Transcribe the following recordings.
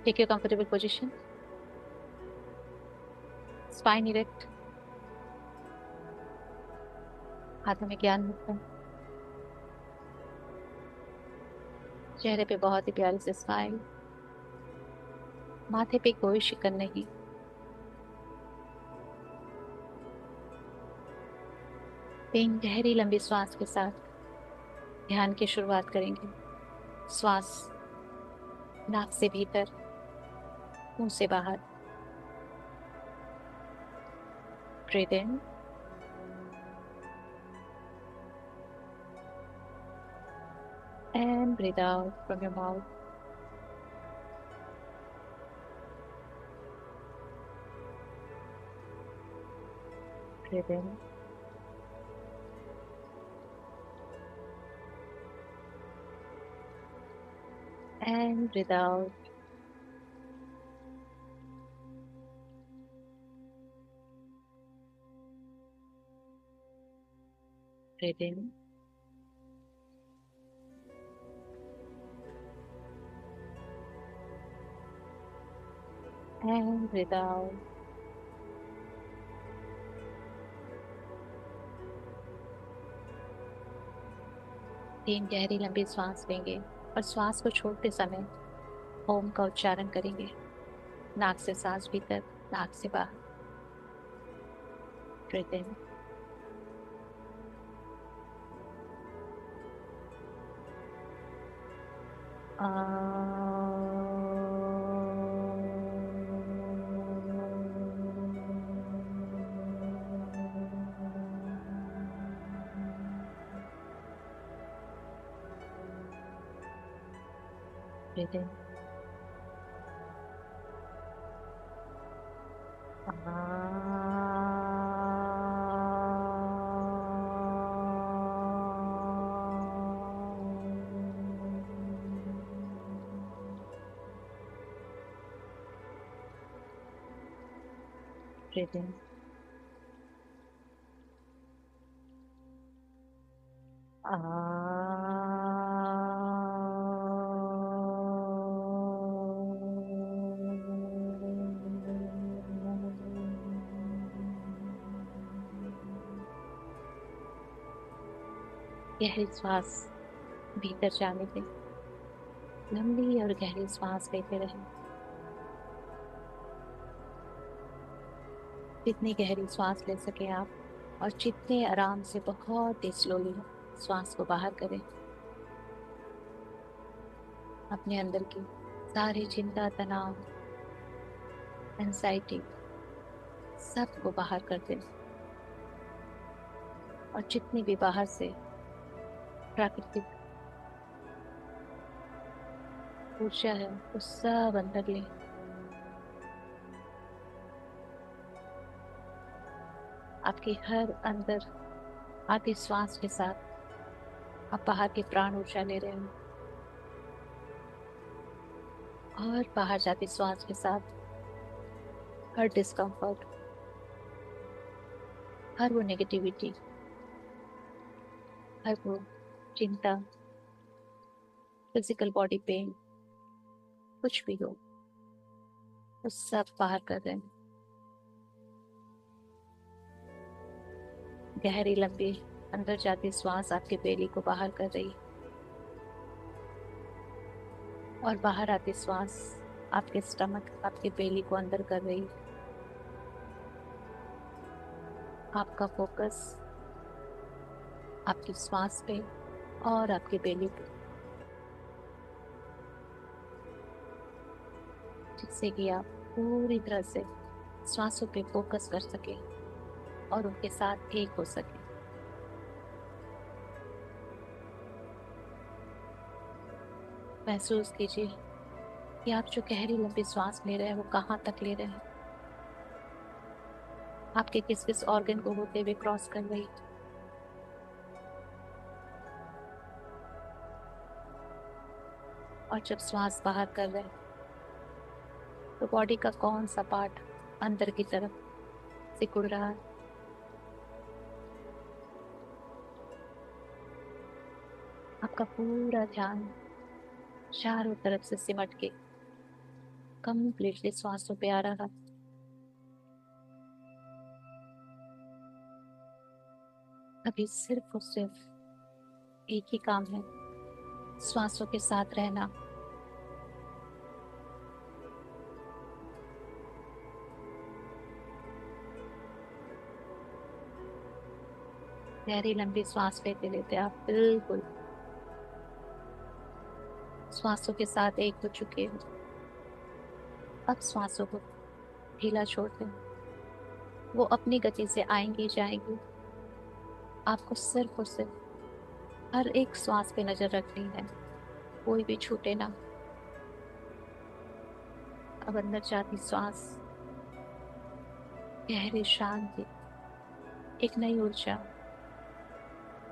Take your comfortable position. Spine erect. हाथों में ज्ञान मुद्रा। चेहरे पे बहुत ही प्यारी से स्माइल। माथे पे कोई शिकन नहीं। तीन गहरी लंबी श्वास के साथ ध्यान की शुरुआत करेंगे। श्वास नाक से भीतर, मुंह से बाहर। Breathe in and breathe out from your mouth. Breathe in and breathe out. Breathe in and breathe out. तीन गहरी लंबी सांस लेंगे और श्वास को छोड़ते समय ओम का उच्चारण करेंगे। नाक से सांस भीतर, नाक से बाहर। ब्रीथ इन ब्रीथ इन ब्रीथ इन गहरी श्वास भीतर जाने दें। लंबी और गहरी श्वास लेते रहें। जितनी गहरी श्वास ले सके आप, और जितने आराम से बहुत ही स्लोली श्वास को बाहर करें। अपने अंदर की सारी चिंता, तनाव, एंजाइटी सब को बाहर कर दें। और जितनी भी बाहर से प्राकृतिक ऊर्जा है वो सब अंदर लें। आपके हर अंदर आती श्वास के साथ आप बाहर की प्राण ऊर्जा ले रहे हो, और बाहर जाती श्वास के साथ हर डिस्कम्फर्ट, हर वो नेगेटिविटी, हर वो चिंता, फिजिकल बॉडी पेन, कुछ भी हो वो सब बाहर कर रहे हैं। गहरी लंबी अंदर जाती श्वास आपके बेली को बाहर कर रही, और बाहर आती श्वास आपके स्टमक, आपके बेली को अंदर कर रही। आपका फोकस आपकी श्वास पे और आपके बेली पे, जिससे कि आप पूरी तरह से श्वासों पे फोकस कर सके और उनके साथ एक हो सके। महसूस कीजिए कि आप जो गहरी लंबी सांस ले रहे हैं वो कहाँ तक ले रहे हैं, आपके किस किस ऑर्गन को होते हुए क्रॉस कर रही। और जब श्वास बाहर कर रहे हैं तो बॉडी का कौन सा पार्ट अंदर की तरफ सिकुड़ रहा है। आपका पूरा ध्यान चारों तरफ से सिमट के कंप्लीटली श्वासों पे आ रहा। अभी सिर्फ और सिर्फ एक ही काम है, श्वासों के साथ रहना। गहरी लंबी सांस लेते लेते आप बिल्कुल श्वासों के साथ एक हो चुके हो। अब श्वासों को ढीला छोड़ दें, वो अपनी गति से आएंगी जाएंगी। आपको सिर्फ और सिर्फ हर एक श्वास पे नजर रखनी है, कोई भी छूटे ना। अब अंदर जाती श्वास गहरी शांति, एक नई ऊर्जा,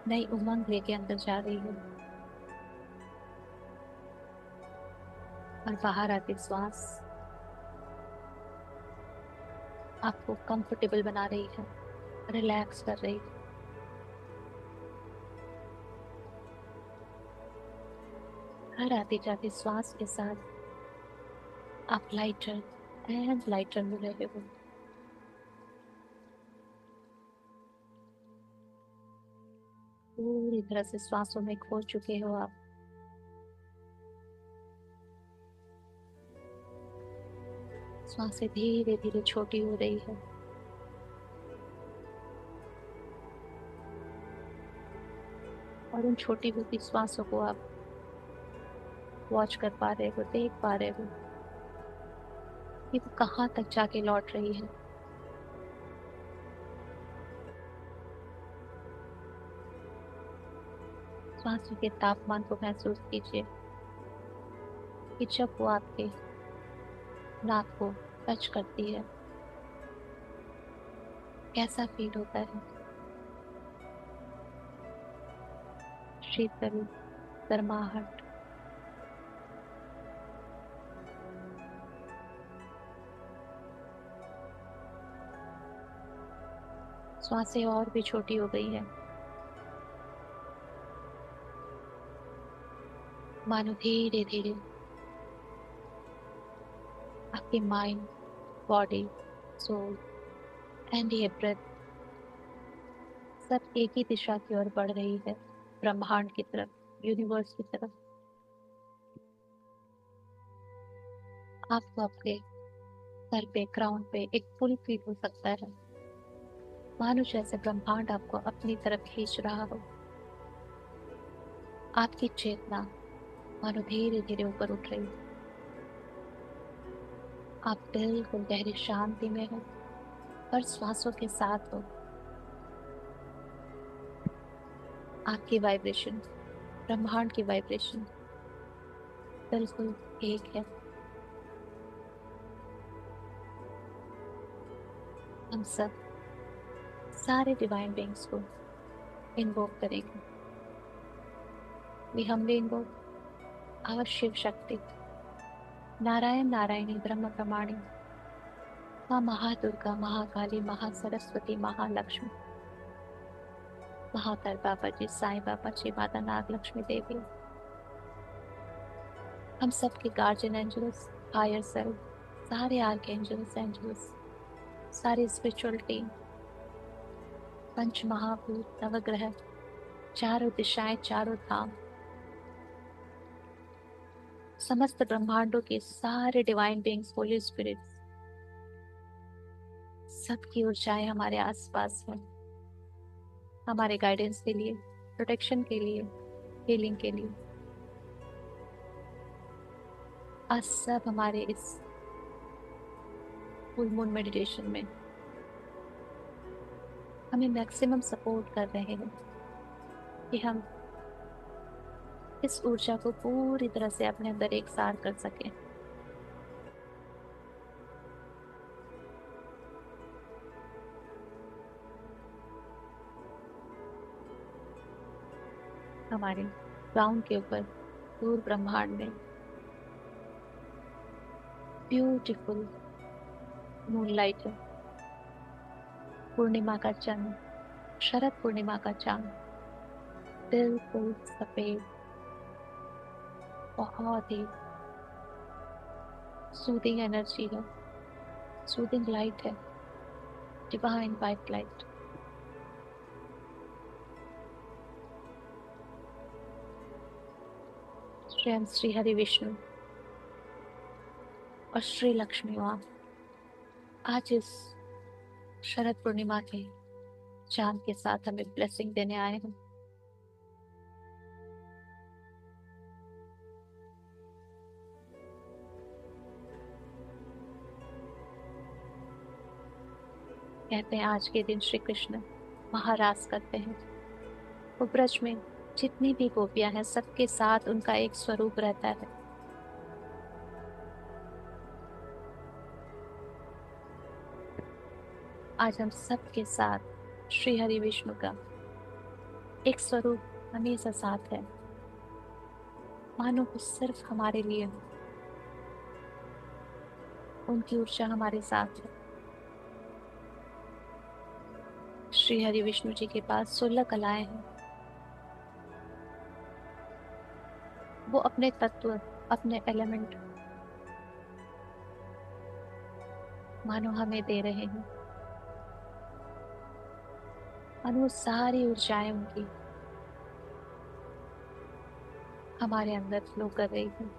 नई उमंग लेके अंदर जा रही है। और बाहर आती श्वास आपको कंफर्टेबल बना रही है, रिलैक्स कर रही है। हर आती जाती श्वास के साथ आप लाइटर एंड लाइटर हो रहे हो। पूरी तरह से श्वासों में खो चुके हो आप। श्वासें धीरे धीरे छोटी हो रही है। और उन छोटी होती श्वासों को आप वॉच कर पा रहे हो, देख पा रहे हो कि वो कहाँ तक जाके लौट रही है। श्वासों के तापमान को महसूस कीजिए कि जब वो आपके नाक को टच करती है कैसा फील होता है। शीतल, गर्माहट। श्वासें और भी छोटी हो गई है, मानो धीरे धीरे आपकी माइंड, बॉडी, सोल एंड ये ब्रेथ सब एक ही दिशा की ओर बढ़ रही है, ब्रह्मांड की तरफ, यूनिवर्स की तरफ। आपको आपके सर पे, क्राउन पे एक पुल फील हो सकता है, मानो जैसे ब्रह्मांड आपको अपनी तरफ खींच रहा हो। आपकी चेतना मानो धीरे धीरे ऊपर उठ रही है। आप बिल्कुल गहरी शांति में हो और श्वासों के साथ हो। आपकी वाइब्रेशन, ब्रह्मांड की वाइब्रेशन बिल्कुल एक है। हम सब सारे डिवाइन बीइंग्स को इन्वोक करेंगे। We humbly invoke our Shiva Shakti, Narayan Narayani ब्रह्म प्रमाणी, माँ महादुर्गा, महाकाली, महासरस्वती, महालक्ष्मी, महाकाल बाबा जी, साईं बाबा जी, माता नाग लक्ष्मी देवी। हम सबके गार्जियन एंजल्स, हायर सेल्फ, सारे आर्कएंजल्स, एंजल्स, सारी स्पिरिचुअल टीम, पंच महाभूत, नवग्रह, चारों दिशाएं, चारों धाम, समस्त ब्रह्मांडों के सारे डिवाइन बीइंग्स, होली स्पिरिट्स, सबकी ऊर्जाएं हमारे आसपास है, हमारे गाइडेंस के लिए, प्रोटेक्शन के लिए, हीलिंग के लिए। आज सब हमारे इस फुल मून मेडिटेशन में हमें मैक्सिमम सपोर्ट कर रहे हैं कि हम इस ऊर्जा को पूरी तरह से अपने अंदर एक सार कर सकें। हमारे ग्राउंड के ऊपर दूर ब्रह्मांड में ब्यूटीफुल मूनलाइट है, पूर्णिमा का चंद्र, शरद पूर्णिमा का चांद, बिल्कुल सफेद, बहुत ही सूदिंग एनर्जी है, सूदिंग लाइट है, डिवाइन वाइट लाइट। स्वयं श्री हरि विष्णु और श्री लक्ष्मी माँ आज इस शरद पूर्णिमा के चांद के साथ हमें ब्लेसिंग देने आए हैं। कहते हैं आज के दिन श्री कृष्ण महारास करते हैं। वो ब्रज में जितनी भी गोपियां हैं सबके साथ उनका एक स्वरूप रहता है। आज हम सबके साथ श्री हरि विष्णु का एक स्वरूप हमेशा साथ है, मानो वो सिर्फ हमारे लिए हो। उनकी ऊर्जा हमारे साथ है। श्री हरि विष्णु जी के पास 16 कलाएं हैं। वो अपने तत्व, अपने एलिमेंट मानो हमें दे रहे हैं। मानो सारी ऊर्जाएं उनकी हमारे अंदर फ्लो कर रही है।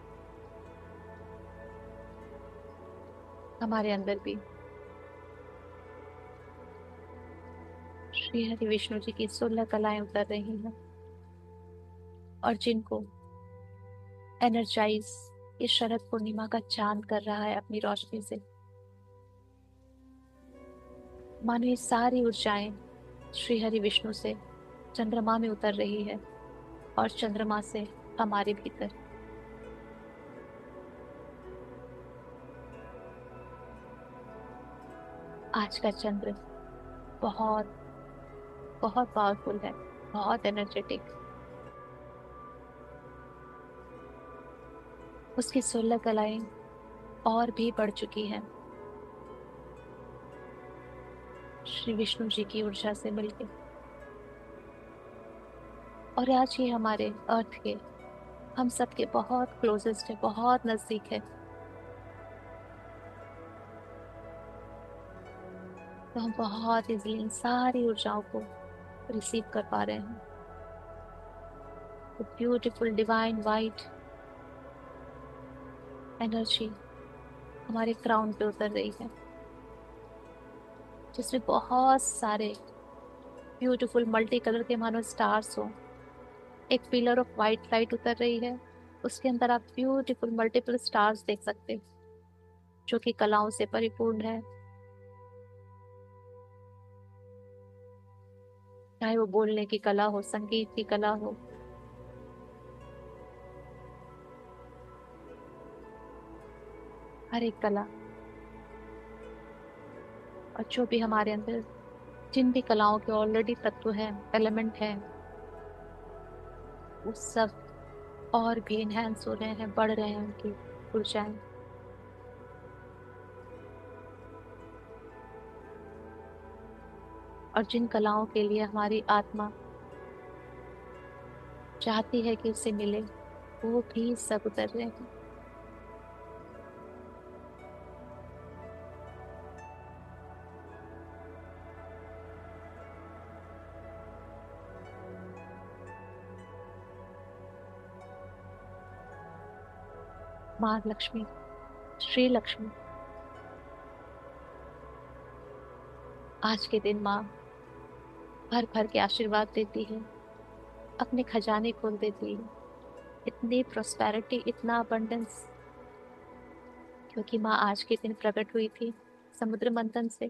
हमारे अंदर भी श्री हरि विष्णु जी की 16 कलाएं उतर रही हैं और जिनको एनर्जाइज इस शरद पूर्णिमा का चांद कर रहा है अपनी रोशनी से। मानो ये सारी ऊर्जाएं श्री हरि विष्णु से चंद्रमा में उतर रही है और चंद्रमा से हमारे भीतर। आज का चंद्र बहुत बहुत पावरफुल है, बहुत एनर्जेटिक। उसकी 16 कलाएं और भी बढ़ चुकी हैं श्री विष्णु जी की ऊर्जा से मिलके। और आज ये हमारे अर्थ के, हम सबके बहुत क्लोजेस्ट है, बहुत नजदीक है। तो हम बहुत इजीली इन सारी ऊर्जाओं को रिसीव कर पा रहे हैं। ब्यूटीफुल डिवाइन वाइट एनर्जी हमारे क्राउन पे उतर रही है, जिसमें बहुत सारे ब्यूटीफुल मल्टी कलर के मानो स्टार्स हो। एक पिलर ऑफ वाइट लाइट उतर रही है, उसके अंदर आप ब्यूटीफुल मल्टीपल स्टार्स देख सकते हैं जो कि कलाओं से परिपूर्ण है। चाहे वो बोलने की कला हो, संगीत की कला हो, हर एक कला। और जो भी हमारे अंदर जिन भी कलाओं के ऑलरेडी तत्व हैं, एलिमेंट हैं, वो सब और भी इनहेंस हो रहे हैं, बढ़ रहे हैं उनकी ऊर्जाएं। और जिन कलाओं के लिए हमारी आत्मा चाहती है कि उसे मिले, वो भी सब उतर रहे हैं। माँ लक्ष्मी, श्री लक्ष्मी आज के दिन माँ भर भर के आशीर्वाद देती है, अपने खजाने खोल देती है। इतनी प्रोस्पेरिटी, इतना अबंडेंस, क्योंकि माँ आज के दिन प्रकट हुई थी समुद्र मंथन से।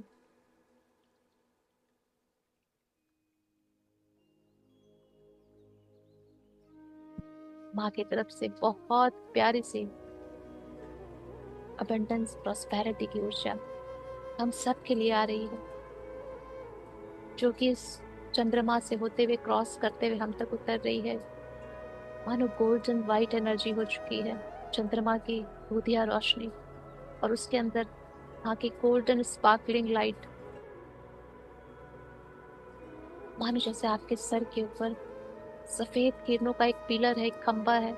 माँ की तरफ से बहुत प्यारी सी अबंडेंस, प्रोस्पेरिटी की ऊर्जा हम सब के लिए आ रही है, जो कि इस चंद्रमा से होते हुए, क्रॉस करते हुए हम तक उतर रही है। मानो गोल्डन वाइट एनर्जी हो चुकी है चंद्रमा की दूधिया रोशनी, और उसके अंदर वहाँ की गोल्डन स्पार्कलिंग लाइट। मानो जैसे आपके सर के ऊपर सफेद किरणों का एक पिलर है, एक खंबा है,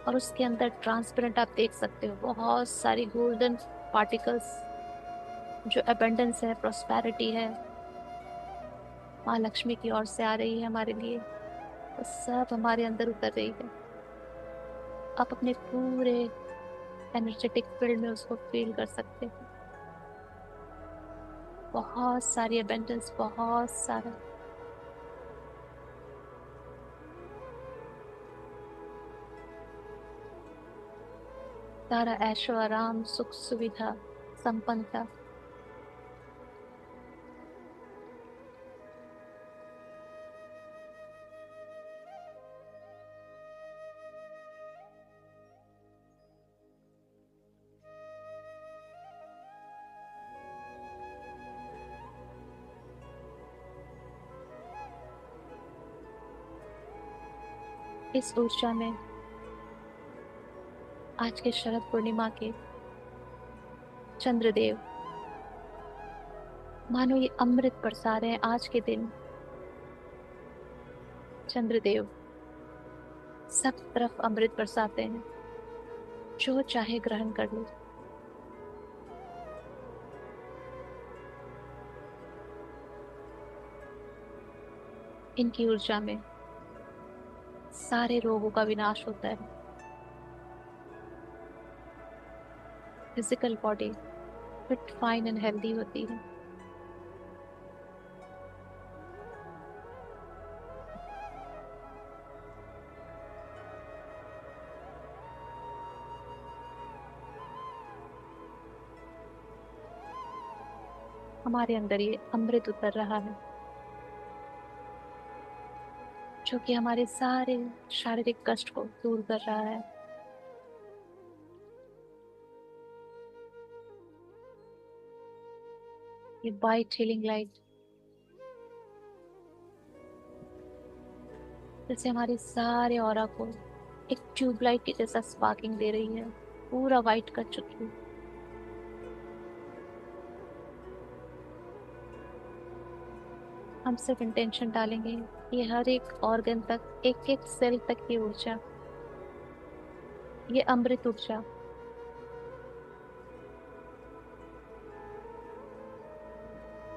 और उसके अंदर ट्रांसपेरेंट आप देख सकते हो बहुत सारी गोल्डन पार्टिकल्स। जो अबंडेंस है, प्रोस्पेरिटी है, माँ लक्ष्मी की ओर से आ रही है हमारे लिए, वो सब हमारे अंदर उतर रही है। आप अपने पूरे एनर्जेटिक फील्ड में उसको फील कर सकते हो। बहुत सारी अबंडेंस, बहुत सारा। सारा ऐशो आराम, सुख सुविधा, संपन्नता। इस ऊर्जा में आज के शरद पूर्णिमा के चंद्रदेव मानो ये अमृत बरसा रहे हैं। आज के दिन चंद्रदेव सब तरफ अमृत बरसाते हैं। जो चाहे ग्रहण कर लो। इनकी ऊर्जा में सारे रोगों का विनाश होता है। Physical body fit, fine and healthy होती है। हमारे अंदर ये अमृत उतर रहा है, जो कि हमारे सारे शारीरिक कष्ट को दूर कर रहा है। ये वाइट हीलिंग लाइट जैसे हमारे सारे ऑरा को एक ट्यूबलाइट की जैसा स्पार्किंग दे रही है, पूरा वाइट कर चुकी है। हम सिर्फ इंटेंशन डालेंगे, ये हर एक ऑर्गन तक, एक एक सेल तक की ऊर्जा, ये अमृत ऊर्जा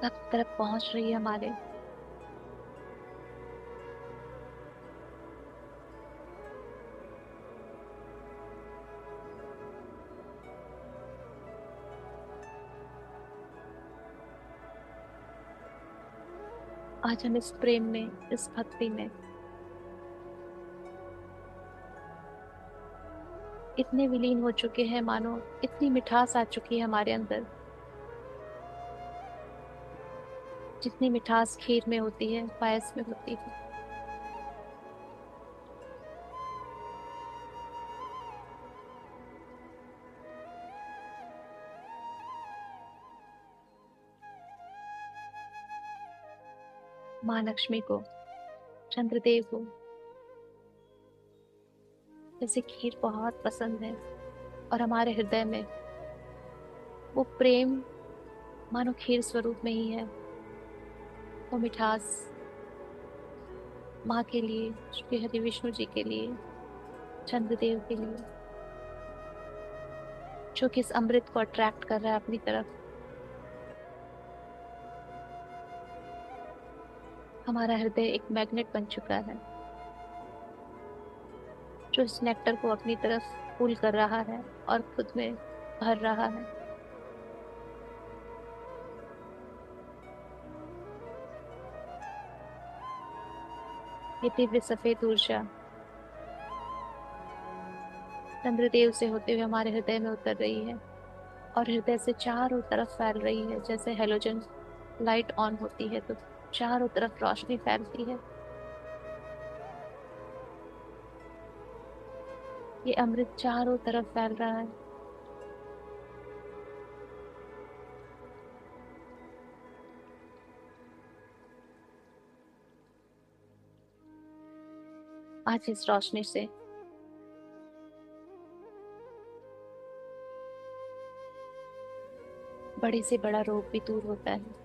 सब तरफ पहुंच रही है हमारे। आज हम इस प्रेम में, इस भक्ति में इतने विलीन हो चुके हैं, मानो इतनी मिठास आ चुकी है हमारे अंदर। जितनी मिठास खीर में होती है, पायस में होती है। माँ लक्ष्मी को, चंद्रदेव को जैसे खीर बहुत पसंद है, और हमारे हृदय में वो प्रेम मानो खीर स्वरूप में ही है। वो मिठास माँ के लिए, श्री हरि विष्णु जी के लिए, चंद्रदेव के लिए, जो कि इस अमृत को अट्रैक्ट कर रहा है अपनी तरफ। हमारा हृदय एक मैग्नेट बन चुका है, जो इस नेक्टर को अपनी तरफ पुल कर रहा है और खुद में भर रहा है। ये दिव्य सफेद ऊर्जा चंद्रदेव से होते हुए हमारे हृदय में उतर रही है, और हृदय से चारों तरफ फैल रही है। जैसे हेलोजन लाइट ऑन होती है तो चारों तरफ रोशनी फैलती है। ये अमृत चारों तरफ फैल रहा है। आज इस रोशनी से बड़े से बड़ा रोग भी दूर होता है।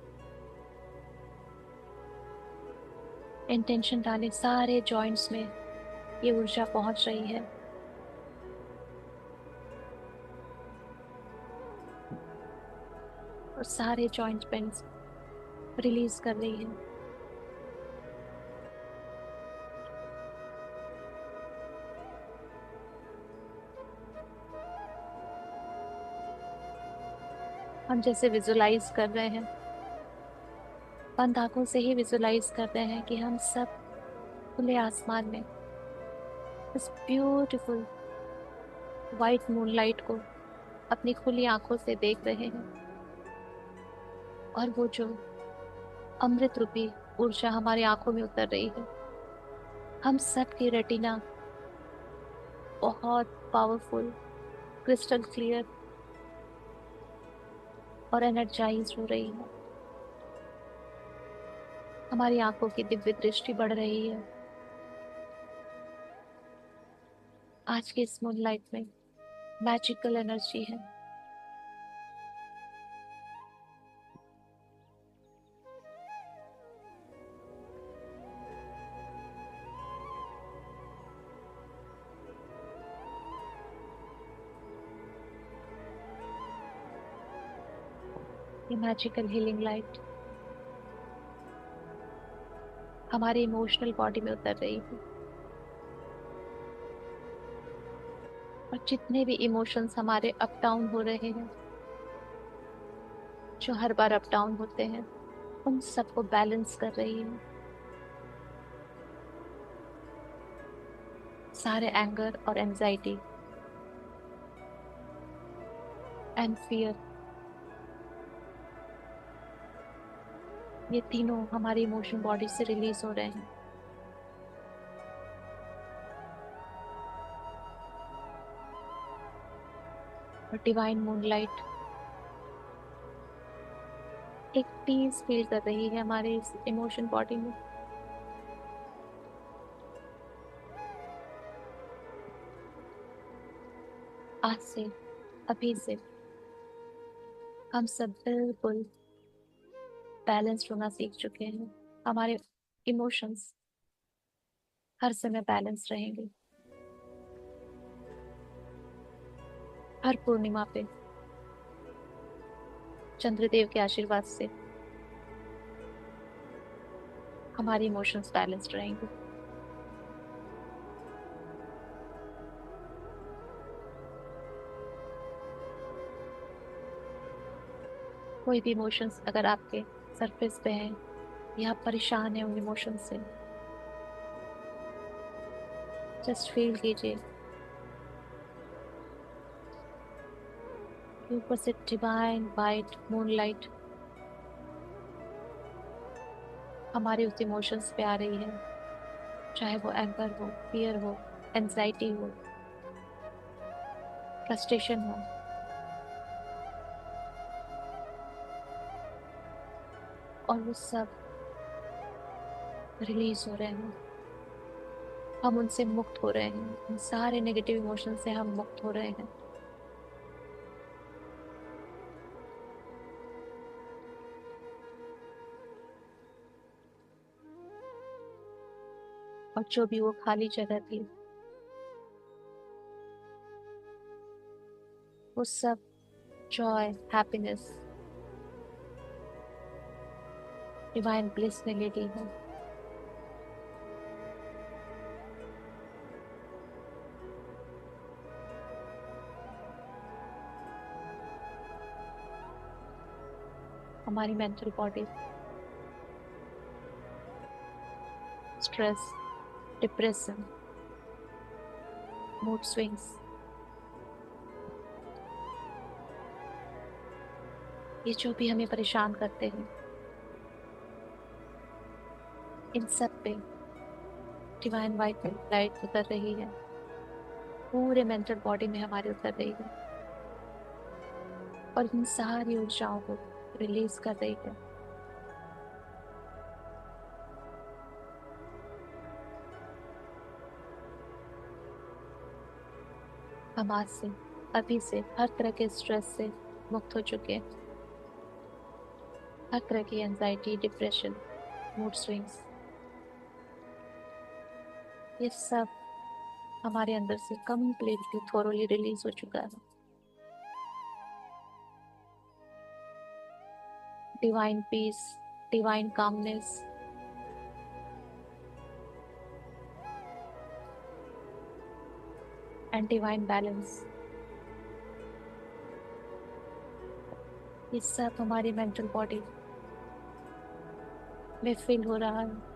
इंटेंशन डाले सारे जॉइंट्स में ये ऊर्जा पहुंच रही है। और सारे जॉइंट पेन्स रिलीज कर रही है। हम जैसे विजुलाइज कर रहे हैं, बंद आंखों से ही विजुलाइज कर रहे हैं कि हम सब खुले आसमान में इस ब्यूटीफुल वाइट मूनलाइट को अपनी खुली आंखों से देख रहे हैं। और वो जो अमृत रूपी ऊर्जा हमारी आंखों में उतर रही है, हम सब की रेटिना बहुत पावरफुल, क्रिस्टल क्लियर और एनर्जाइज हो रही है। हमारी आंखों की दिव्य दृष्टि बढ़ रही है। आज की इस मूनलाइट में मैजिकल एनर्जी है। ये मैजिकल हीलिंग लाइट हमारी इमोशनल बॉडी में उतर रही है। और जितने भी इमोशंस हमारे अप डाउन हो रहे हैं, जो हर बार अप डाउन होते हैं, उन सबको बैलेंस कर रही है। सारे एंगर और एंजाइटी एंड फियर, ये तीनों हमारी इमोशन बॉडी से रिलीज हो रहे हैं। और डिवाइन मूनलाइट एक पीस फील कर रही है हमारे इस इमोशन बॉडी में। आज से, अभी से हम सब बिल्कुल बैलेंस्ड होना सीख चुके हैं। हमारे इमोशंस हर समय बैलेंस रहेंगे। हर पूर्णिमा पे चंद्रदेव के आशीर्वाद से हमारी इमोशंस बैलेंस्ड रहेंगे। कोई भी इमोशंस अगर आपके सरफेस पे है या आप परेशान है उन इमोशंस से, जस्ट फील कीजिए कि ऊपर से डिवाइन वाइट मूनलाइट हमारे उस इमोशंस पे आ रही है। चाहे वो एंगर हो, फियर हो, एंजाइटी हो, फ्रस्ट्रेशन हो, और वो सब रिलीज हो रहे हैं। हम उनसे मुक्त हो रहे हैं। उन सारे नेगेटिव इमोशन से हम मुक्त हो रहे हैं। और जो भी वो खाली जगह थी, वो सब जॉय, हैप्पीनेस, डिवाइन ब्लिस ने ले ली है। हमारी mental body stress, depression, mood swings, ये जो भी हमें परेशान करते हैं, इन सब पे डिवाइन वाइट लाइट उतर रही है। पूरे मेंटल बॉडी में हमारे उतर रही है और इन सारी ऊर्जाओं को रिलीज कर रही है। हम आज से, अभी से हर तरह के स्ट्रेस से मुक्त हो चुके हैं। हर तरह की एंजाइटी, डिप्रेशन, मूड स्विंग्स, ये सब हमारे अंदर से कंप्लीटली थोरोली रिलीज हो चुका है। Divine peace, divine calmness and divine balance, ये सब हमारी मेंटल बॉडी में फील हो रहा है।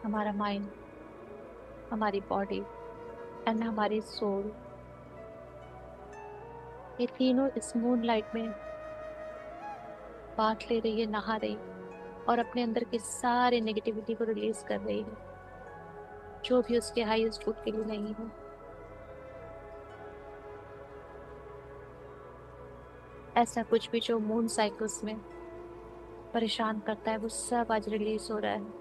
हमारा माइंड, हमारी बॉडी एंड हमारी सोल, ये तीनों इस मून लाइट में बात ले रही है, नहा रही, और अपने अंदर के सारे नेगेटिविटी को रिलीज कर रही है, जो भी उसके हाईएस्ट गुड के लिए नहीं है। ऐसा कुछ भी जो मून साइकिल्स में परेशान करता है, वो सब आज रिलीज हो रहा है,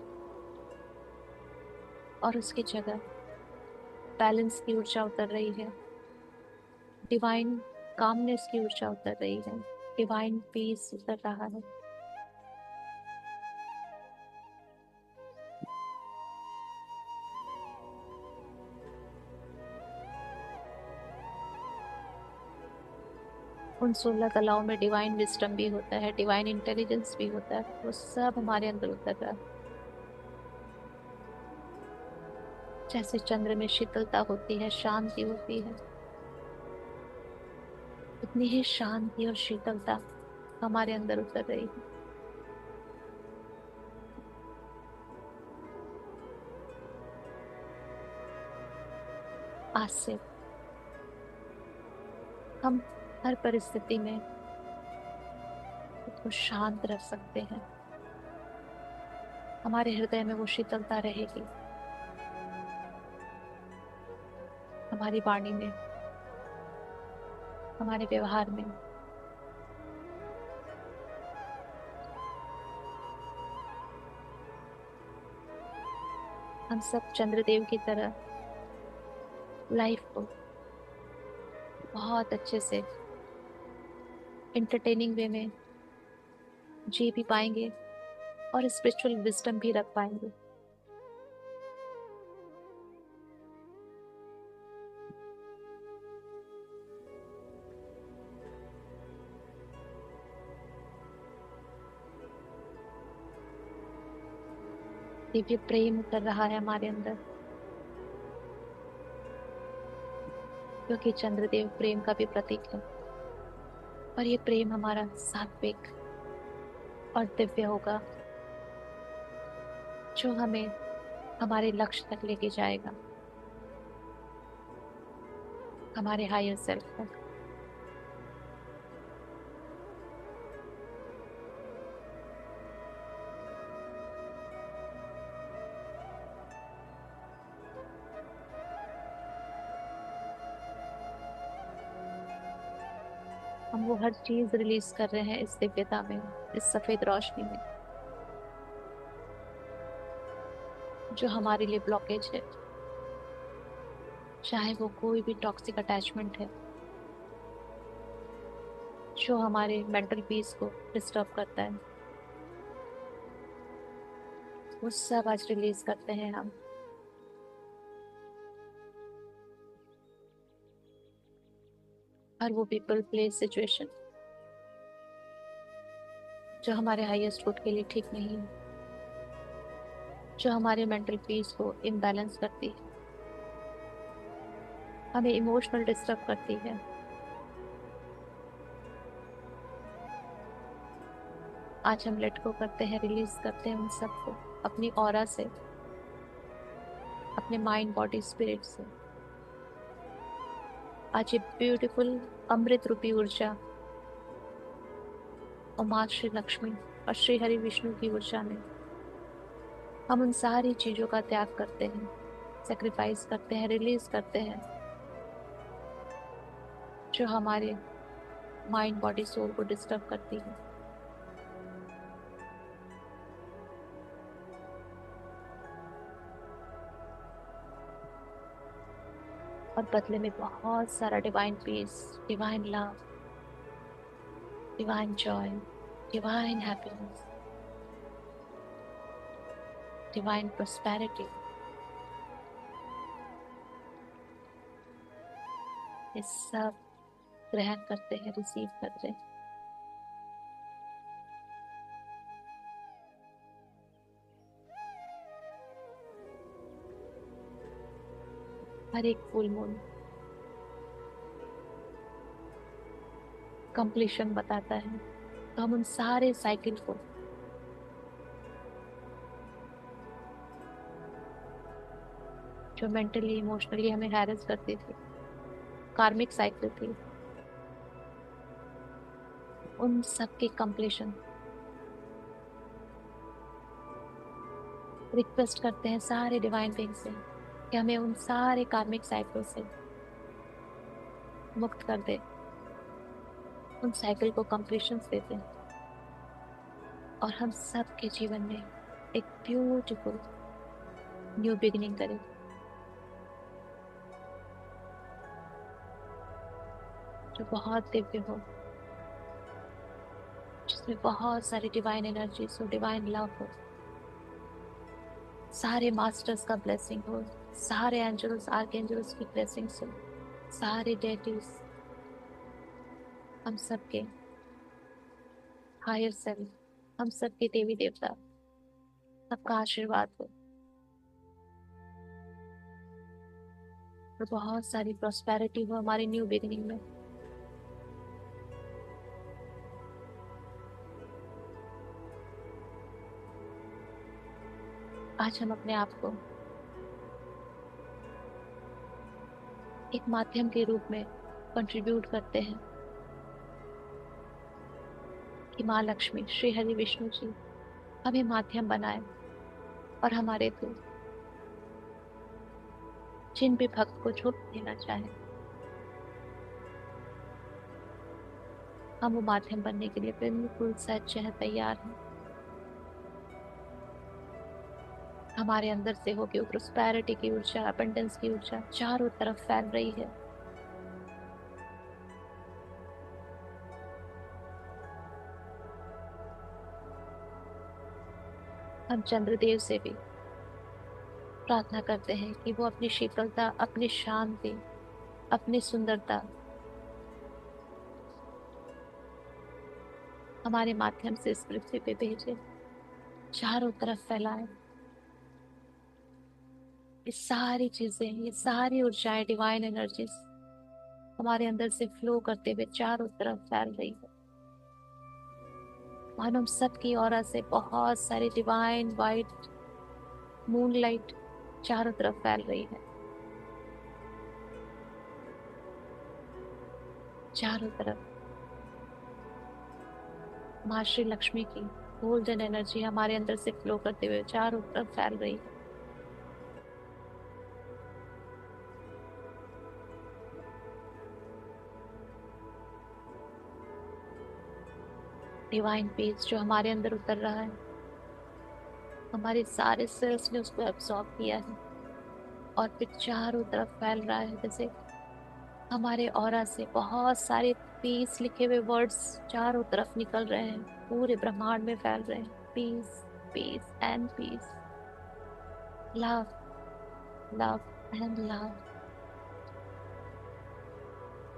और उसकी जगह बैलेंस की ऊर्जा उतर रही है, डिवाइन कामनेस की ऊर्जा उतर रही है, डिवाइन पीस उतर रहा है। उन 16 कलाओं में डिवाइन विस्डम भी होता है, डिवाइन इंटेलिजेंस भी होता है, वो सब हमारे अंदर उतर रहा है। जैसे चंद्र में शीतलता होती है, शांति होती है, उतनी ही शांति और शीतलता हमारे अंदर उतर रही है। आज से हम हर परिस्थिति में खुद को शांत रख सकते हैं, हमारे हृदय में वो शीतलता रहेगी, हमारी वाणी में, हमारे व्यवहार में। हम सब चंद्रदेव की तरह लाइफ को बहुत अच्छे से इंटरटेनिंग वे में जी भी पाएंगे, और स्पिरिचुअल विजडम भी रख पाएंगे। दिव्य प्रेम उतर रहा है हमारे अंदर, क्योंकि चंद्रदेव प्रेम का भी प्रतीक है, और ये प्रेम हमारा सात्विक और दिव्य होगा, जो हमें हमारे लक्ष्य तक लेके जाएगा, हमारे हायर सेल्फ तक। हम वो हर चीज रिलीज कर रहे हैं इस दिव्यता में, इस सफेद रोशनी में, जो हमारे लिए ब्लॉकेज है, चाहे वो कोई भी टॉक्सिक अटैचमेंट है जो हमारे मेंटल पीस को डिस्टर्ब करता है, वो सब आज रिलीज करते हैं हम। हर वो पीपल, प्लेस, सिचुएशन जो हमारे हाईएस्ट गुड के लिए ठीक नहीं है, जो हमारे मेंटल पीस को इम्बैलेंस करती है, हमें इमोशनल डिस्टर्ब करती है, आज हम लेट गो करते हैं, रिलीज करते हैं उन सबको अपनी ऑरा से, अपने माइंड, बॉडी, स्पिरिट से। आज ये ब्यूटीफुल अमृत रूपी ऊर्जा और माँ श्री लक्ष्मी और श्री हरि विष्णु की ऊर्जा में हम उन सारी चीजों का त्याग करते हैं, सेक्रीफाइस करते हैं, रिलीज करते हैं, जो हमारे माइंड, बॉडी, सोल को डिस्टर्ब करती है। और बदले में बहुत सारा divine peace, divine love, divine joy, divine happiness, divine prosperity, ये सब ग्रहण करते हैं, रिसीव करते हैं। हर एक फुल मून कंप्लीशन बताता है, तो हम उन सारे साइकिल को, जो मेंटली इमोशनली हमें हैरेस करती थी, कार्मिक साइकिल थी, उन सब के कंप्लीशन रिक्वेस्ट करते हैं सारे डिवाइन बीइंग से कि हमें उन सारे कार्मिक साइकिल से मुक्त कर दे, उन साइकिल को कंप्लीशन देते हैं, और हम सब के जीवन में एक ब्यूटीफुल न्यू बिगिनिंग करें, जो बहुत दिव्य हो, जिसमें बहुत सारी डिवाइन एनर्जीज हो, डिवाइन लव हो, सारे मास्टर्स का ब्लेसिंग हो, सारे एंजल्स आर्कएंजल्स की ब्लेसिंग्स हो, सारे डेटीज, हम सबके हायर सेल्फ, हम सबके देवी देवता, सबका आशीर्वाद हो, और बहुत सारी प्रॉस्पेरिटी हो हमारी न्यू बिगिनिंग में। आज हम अपने आप को एक माध्यम के रूप में कंट्रीब्यूट करते हैं कि माँ लक्ष्मी, श्री हरि विष्णु जी हमें माध्यम बनाए, और हमारे थ्रू जिन भी भक्त को जो देना चाहे, हम वो माध्यम बनने के लिए बिल्कुल सच है, तैयार हैं। हमारे अंदर से होके वो प्रोस्पेरिटी की ऊर्जा, अबंडेंस की ऊर्जा चारों तरफ फैल रही है। हम चंद्रदेव से भी प्रार्थना करते हैं कि वो अपनी शीतलता, अपनी शांति, अपनी सुंदरता हमारे माध्यम से इस पृथ्वी पे भेजे, चारों तरफ फैलाए। ये सारी चीजें, ये सारी ऊर्जाएं, डिवाइन एनर्जीज हमारे अंदर से फ्लो करते हुए चारों तरफ फैल रही है। और हम सबकी ऑरा से बहुत सारी डिवाइन वाइट मूनलाइट चारों तरफ फैल रही है, चारों तरफ माँ श्री लक्ष्मी की गोल्डन एनर्जी हमारे अंदर से फ्लो करते हुए चारों तरफ फैल रही है। डिवाइन पीस जो हमारे अंदर उतर रहा है, हमारे सारे सेल्स ने उसको एब्सॉर्ब किया है, और फिर चारों तरफ फैल रहा है। जैसे हमारे ऑरा से बहुत सारे पीस लिखे हुए वर्ड्स चारों तरफ निकल रहे हैं, पूरे ब्रह्मांड में फैल रहे हैं। Peace, peace and peace, love, love and love,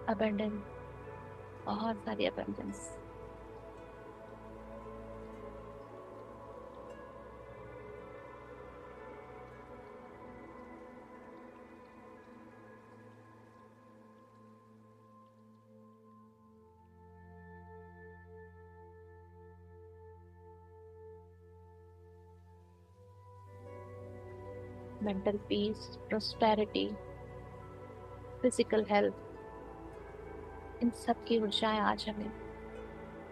abundance, बहुत सारी abundance. Mental peace, prosperity, physical health, इन सब की ऊर्जाएं आज हमें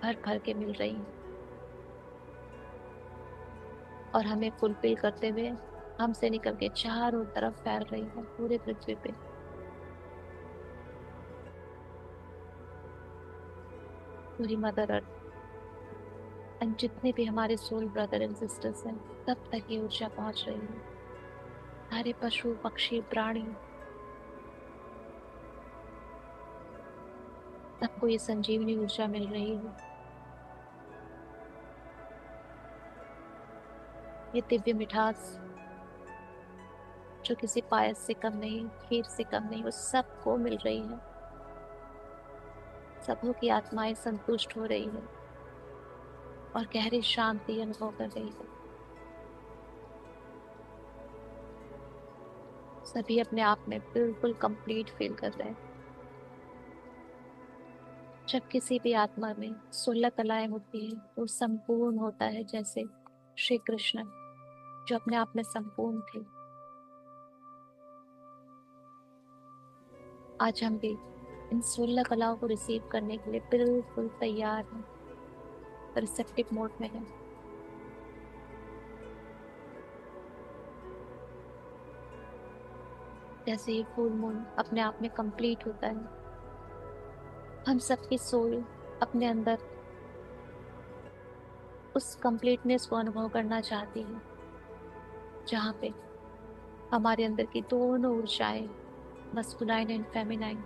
भर भर के मिल रही हैं, और हमें फुलफिल करते हुए हमसे निकल के चारों तरफ फैल रही है पूरे पृथ्वी पे। पूरी मदर अर्थ एंड जितने भी हमारे सोल ब्रदर एंड सिस्टर्स हैं, तब तक ये ऊर्जा पहुंच रही है। सारे पशु पक्षी प्राणी, सबको ये संजीवनी ऊर्जा मिल रही है। ये दिव्य मिठास जो किसी पायस से कम नहीं, खीर से कम नहीं, वो सबको मिल रही है। सबों की आत्माएं संतुष्ट हो रही है और गहरी शांति अनुभव कर रही है। सभी अपने आप में बिल्कुल कंप्लीट फील कर रहे हैं। जब किसी भी आत्मा में 16 कलाएं होती है तो संपूर्ण होता है, जैसे श्री कृष्ण जो अपने आप में संपूर्ण थे। आज हम भी इन 16 कलाओं को रिसीव करने के लिए बिल्कुल तैयार हैं, रिसेप्टिव मोड में हैं। जैसे ही फुल मून अपने आप में कंप्लीट होता है, हम सबकी सोल अपने अंदर उस कंप्लीटनेस को अनुभव करना चाहती है, जहाँ पे हमारे अंदर की दोनों ऊर्जाएं, मस्कुलाइन एंड फेमिनाइन,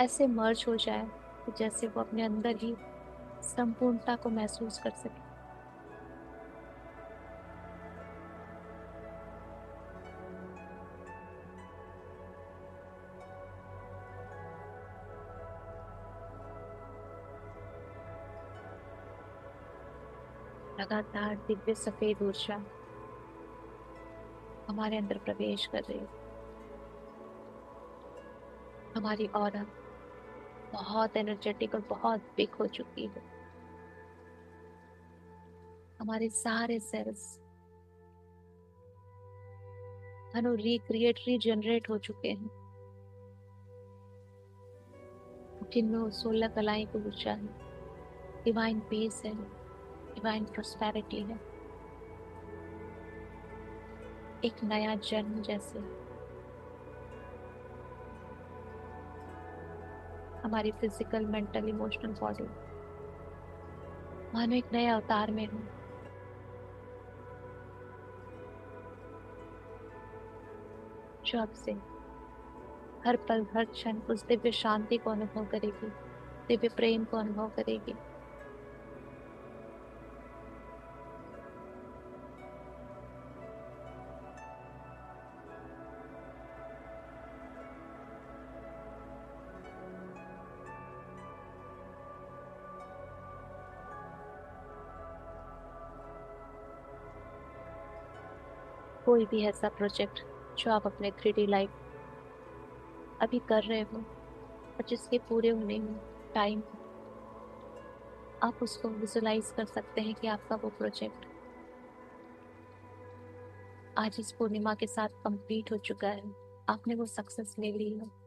ऐसे मर्ज हो जाए कि जैसे वो अपने अंदर ही संपूर्णता को महसूस कर सके। लगातार दिव्य सफेद ऊर्जा हमारे अंदर प्रवेश कर रही है। हमारी ऑरा बहुत एनर्जेटिक और बहुत बिग हो चुकी है। हमारे सारे सेल्स मानो रिक्रिएट, रीजनरेट हो चुके हैं, जिनमें वो 16 कलाएं की ऊर्जा है, डिवाइन पीस है, डिवाइन प्रोस्पेरिटी है, एक नया जन्म जैसे। हमारी फिजिकल, मेंटल, इमोशनल बॉडी मानो एक नए अवतार में हो, जो अब से हर पल हर क्षण उस दिव्य शांति को अनुभव करेगी, दिव्य प्रेम को अनुभव करेगी। कोई भी ऐसा प्रोजेक्ट जो आप अपने 3D लाइफ अभी कर रहे हो और जिसके पूरे होने में टाइम, आप उसको विजुलाइज कर सकते हैं कि आपका वो प्रोजेक्ट आज इस पूर्णिमा के साथ कंप्लीट हो चुका है। आपने वो सक्सेस ले ली है।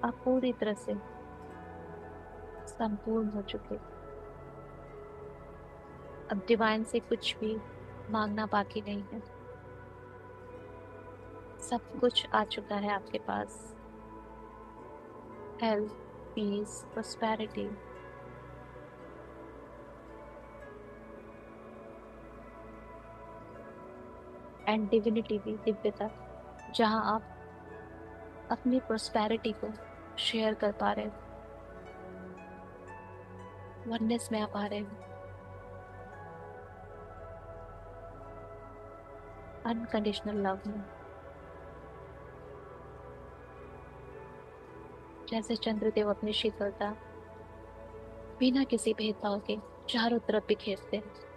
आप पूरी तरह से संपूर्ण हो चुके। अब डिवाइन से कुछ भी मांगना बाकी नहीं है। सब कुछ आ चुका है आपके पास। Health, peace, prosperity and divinity भी, दिव्यता, जहां आप अपनी प्रोस्पेरिटी को शेयर कर पा रहे हो, वननेस में आ पा रहे हो, अनकंडीशनल लव में। जैसे चंद्रदेव अपनी शीतलता बिना किसी भेदभाव के चारों तरफ बिखेरते हैं।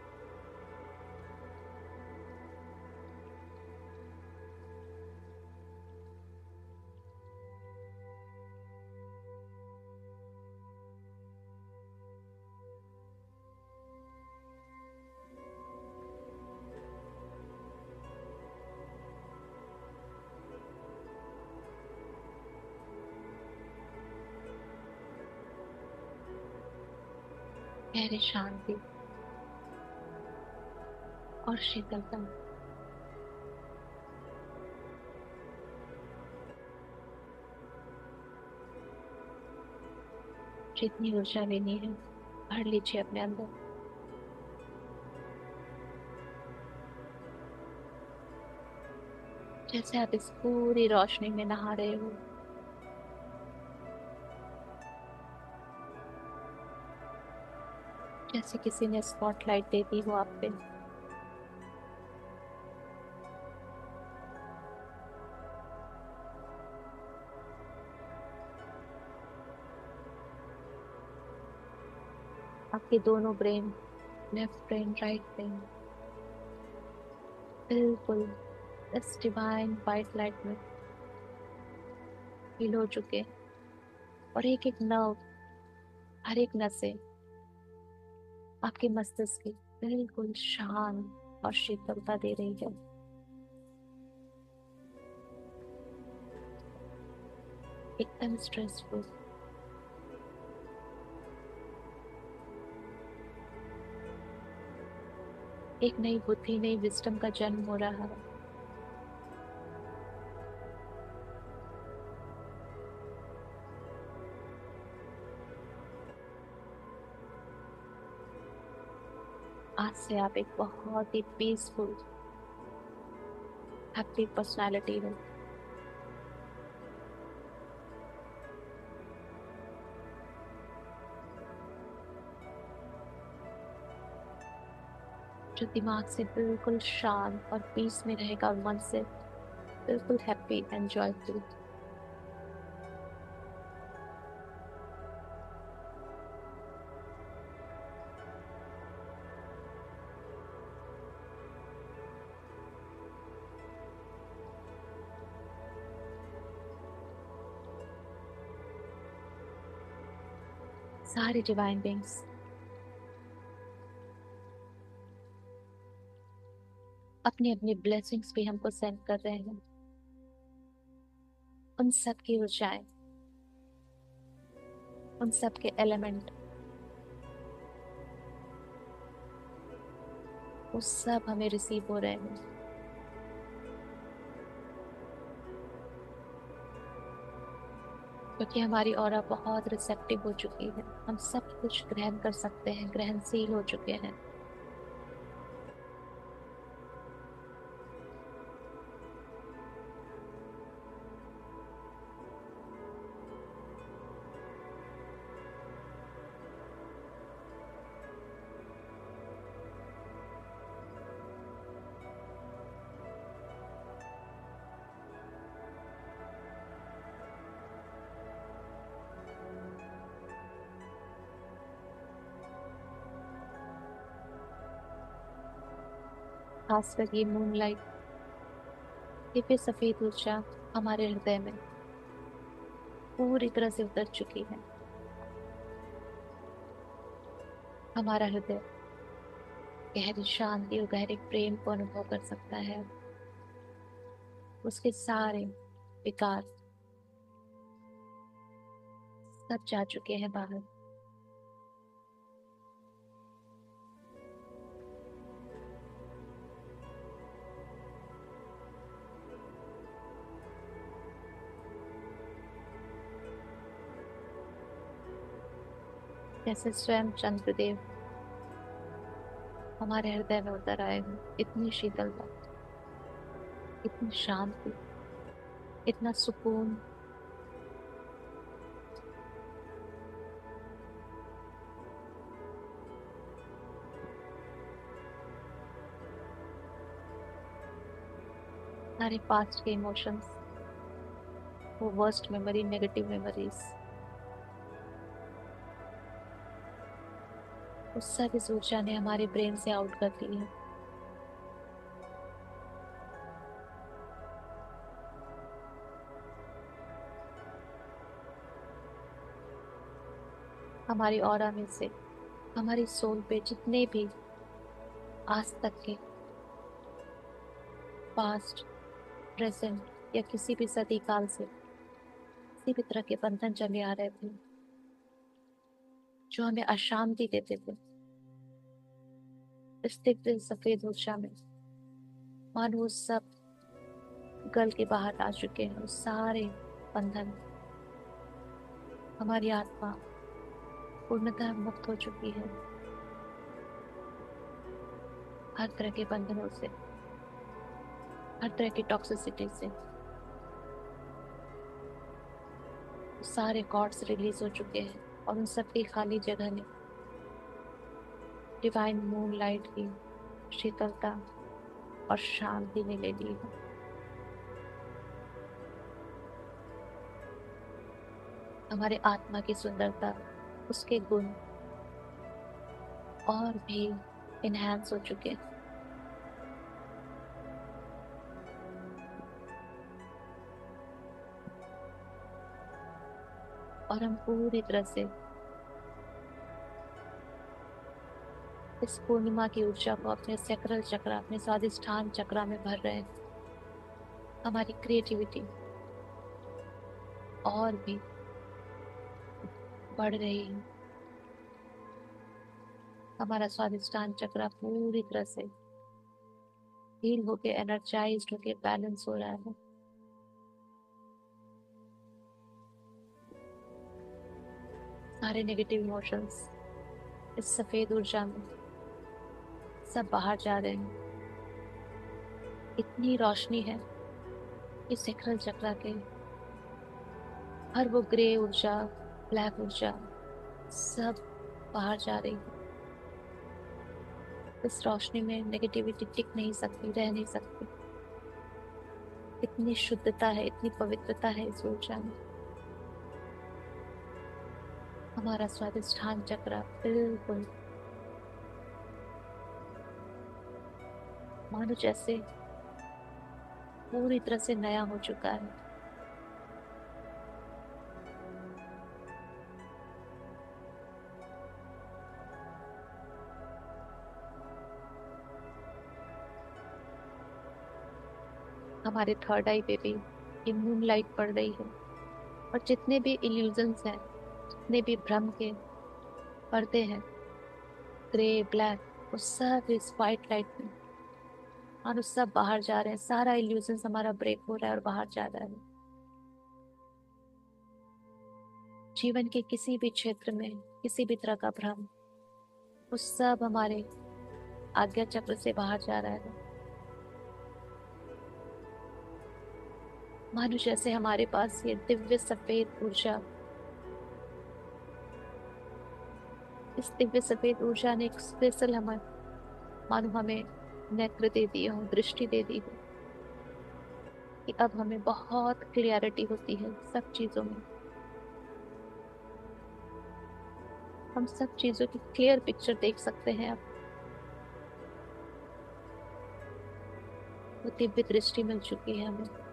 गहरी शांति और शीतलता। जितनी ऊर्जा लेनी है भर लीजिए अपने अंदर। जैसे आप इस पूरी रोशनी में नहा रहे हो, जैसे किसी ने स्पॉटलाइट दे दी हो आप पे। आपके दोनों brain, left brain right brain, बिल्कुल इस डिवाइन वाइट लाइट में फील हो चुके हैं। और एक एक नर्व, हर एक नसें आपके मस्तिष्क की बिल्कुल शांत और शीतलता दे रही है। एकदम स्ट्रेसफुल। एक नई बुद्धि, नई विजडम का जन्म हो रहा है। आज से आप एक बहुत ही पीसफुल, हैप्पी पर्सनालिटी हो। जो दिमाग से बिल्कुल शांत और पीस में रहेगा और मन से बिल्कुल हैप्पी एंड जॉयफुल। सारे डिवाइन बींग्स अपनी अपनी ब्लेसिंग्स भी हमको सेंड कर रहे हैं। उन सब की ऊर्जाएं, उन सब के एलिमेंट, वो सब हमें रिसीव हो रहे हैं। क्योंकि हमारी ऑरा बहुत रिसेप्टिव हो चुकी है, हम सब कुछ ग्रहण कर सकते हैं, ग्रहणशील हो चुके हैं। खासकर ये मूनलाइट, दिव्य सफेद ऊर्जा हमारे हृदय में पूरी तरह से उतर चुकी है। हमारा हृदय गहरी शांति और गहरे प्रेम को अनुभव कर सकता है। उसके सारे विकार सब जा चुके हैं बाहर। जैसे स्वयं चंद्रदेव हमारे हृदय में उतर आए हो। इतनी शीतलता, इतनी शांति, इतना सुकून। सारे पास्ट के इमोशंस, वो वर्स्ट मेमोरी, नेगेटिव मेमोरीज, उस सब इस ऊर्जा ने हमारे ब्रेन से आउट कर दी है। हमारी ऑरा में से, हमारी सोल पे जितने भी आज तक के पास्ट, प्रेजेंट या किसी भी सदी काल से किसी भी तरह के बंधन चले आ रहे थे, जो हमें अशांति देते थे, इस दिव्य सफेद ऊर्जा में मानो वो सब गल के बाहर आ चुके हैं। वो सारे बंधन हमारी आत्मा पूर्णतः मुक्त हो चुकी है हर तरह के बंधनों से, हर तरह की टॉक्सिसिटी से। सारे कॉर्ड्स रिलीज हो चुके हैं और उन सबकी खाली जगह ने डिवाइन मून लाइट की शीतलता और शांति ने ले ली है। हमारे आत्मा की सुंदरता, उसके गुण और भी इनहैंस हो चुके हैं। और हम पूरी तरह से इस पूर्णिमा की ऊर्जा को अपने सैक्रल चक्र, अपने स्वादिष्ठान चक्र में भर रहे हैं। हमारी क्रिएटिविटी और भी बढ़ रही है। हमारा स्वादिष्ठान चक्र पूरी तरह से हील होके, एनर्जाइज्ड होके बैलेंस हो रहा है। सारे नेगेटिव इमोशंस इस सफेद ऊर्जा में सब बाहर जा रहे हैं। इतनी रोशनी है इस सैक्रल चक्र के, हर वो ग्रे ऊर्जा, ब्लैक ऊर्जा सब बाहर जा रही है। इस रोशनी में नेगेटिविटी टिक नहीं सकती, रह नहीं सकती। इतनी शुद्धता है, इतनी पवित्रता है इस ऊर्जा में। हमारा स्वादिष्ठान चक्र बिल्कुल मानो जैसे पूरी तरह से नया हो चुका है। हमारे थर्ड आई पे भी ये मून लाइट पड़ रही है और जितने भी इल्यूजन्स हैं, जितने भी भ्रम के पर्दे हैं, ग्रे ब्लैक, वो सब इस वाइट लाइट में और उस सब बाहर जा रहे हैं। सारा इल्यूजन हमारा ब्रेक हो रहा है और बाहर जा रहा है। जीवन के किसी भी क्षेत्र में किसी भी तरह का भ्रम, वो सब हमारे आज्ञा चक्र से बाहर जा रहा है। मानो जैसे हमारे पास ये दिव्य सफेद ऊर्जा, इस दिव्य सफेद ऊर्जा ने एक स्पेशल हमें, मानो हमें नेत्र दे दी हो, दृष्टि दे दी हो कि अब हमें बहुत क्लियरिटी होती है सब चीजों में। हम सब चीजों की क्लियर पिक्चर देख सकते हैं अब। वो दिव्य दृष्टि मिल चुकी है हमें।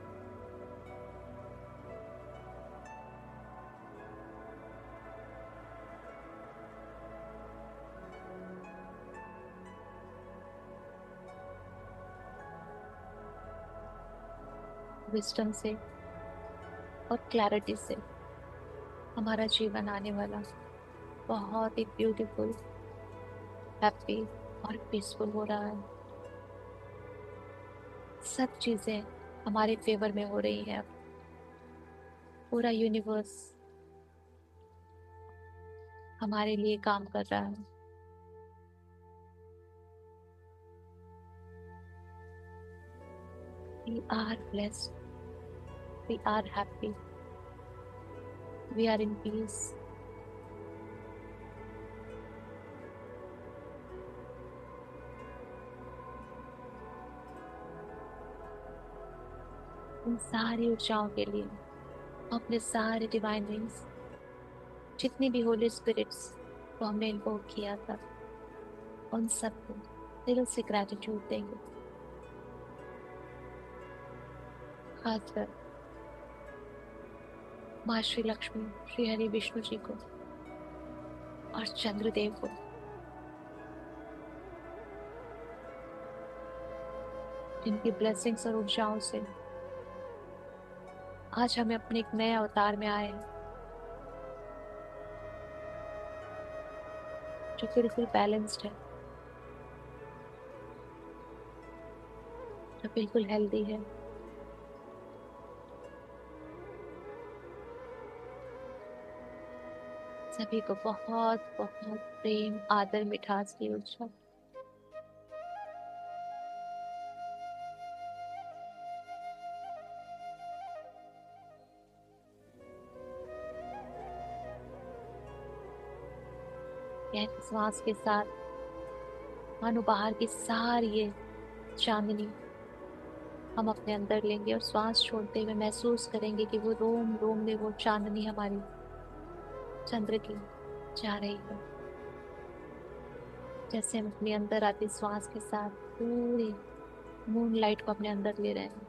विस्डम से और क्लैरिटी से हमारा जीवन आने वाला बहुत ही ब्यूटीफुल, हैप्पी और पीसफुल हो रहा है। सब चीजें हमारे फेवर में हो रही है अब। पूरा यूनिवर्स हमारे लिए काम कर रहा है। We are blessed. We are happy. We are in peace. इन सारी ऊर्जाओं के लिए अपने सारे डिवाइन विंग्स, जितनी भी होली स्पिरिट्स को हमने इन्वोक किया था, उन सबको दिल से ग्रेटिट्यूड देंगे। खासकर माँ श्री लक्ष्मी, श्री हरि विष्णु जी को और चंद्रदेव को, जिनकी ब्लेसिंग्स और ऊर्जाओं से आज हमें अपने एक नए अवतार में आए हैं, जो बिल्कुल बैलेंस्ड है, जो बिल्कुल हेल्दी है। सभी को बहुत बहुत प्रेम, आदर, मिठास की ऊर्जा। गहरी सांस के साथ मानो बाहर की सारी ये चांदनी हम अपने अंदर लेंगे, और श्वास छोड़ते हुए महसूस करेंगे कि वो रोम रोम में वो चांदनी हमारी चंद्र की जा रही है। जैसे हम अपने अंदर आती श्वास के साथ पूरी मून लाइट को अपने अंदर ले रहे हैं,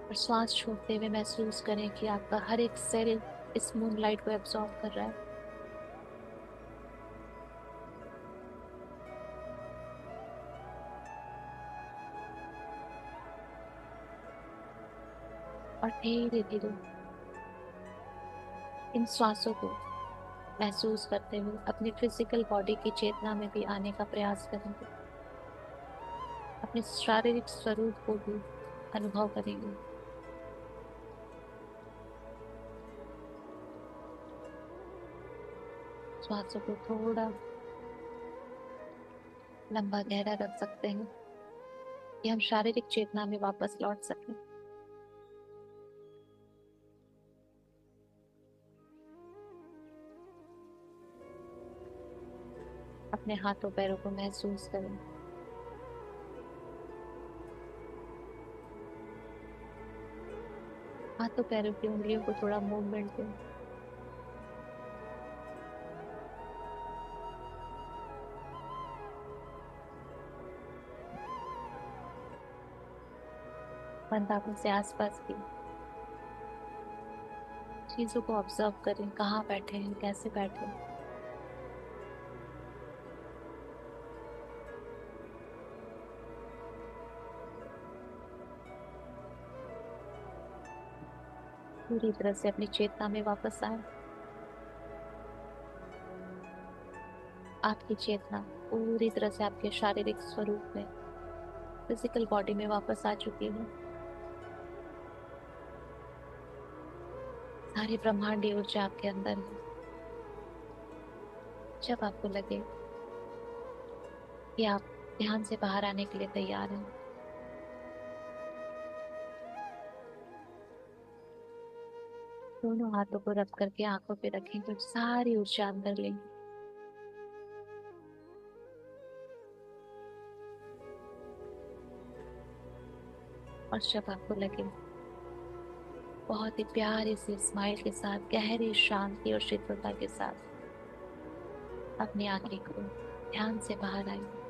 और श्वास छोड़ते हुए महसूस करें कि आपका हर एक सेल इस मून लाइट को एब्जॉर्ब कर रहा है। और धीरे धीरे इन श्वासों को महसूस करते हुए अपनी फिजिकल बॉडी की चेतना में भी आने का प्रयास करेंगे। अपने शारीरिक स्वरूप को भी अनुभव करेंगे। श्वासों को थोड़ा लंबा गहरा रख सकते हैं कि हम शारीरिक चेतना में वापस लौट सकें। अपने हाथों पैरों को महसूस करें। हाथों पैरों की उंगलियों को थोड़ा मूवमेंट दें। बंद आंखों से आसपास की चीजों को ऑब्जर्व करें, कहाँ बैठे हैं, कैसे बैठे हैं। पूरी तरह से अपनी चेतना में वापस आए। आपकी चेतना पूरी तरह से आपके शारीरिक स्वरूप में, फिजिकल बॉडी में वापस आ चुकी है। सारी ब्रह्मांडीय ऊर्जा आपके अंदर है। जब आपको लगे कि आप ध्यान से बाहर आने के लिए तैयार हैं, दोनों हाथों को रब करके आंखों पे रखें, तो सारी ऊर्जा अंदर लेंगे। और जब आपको लगे, बहुत ही प्यारे से स्माइल के साथ, गहरी शांति और शीतलता के साथ अपनी आंखें को ध्यान से बाहर आए।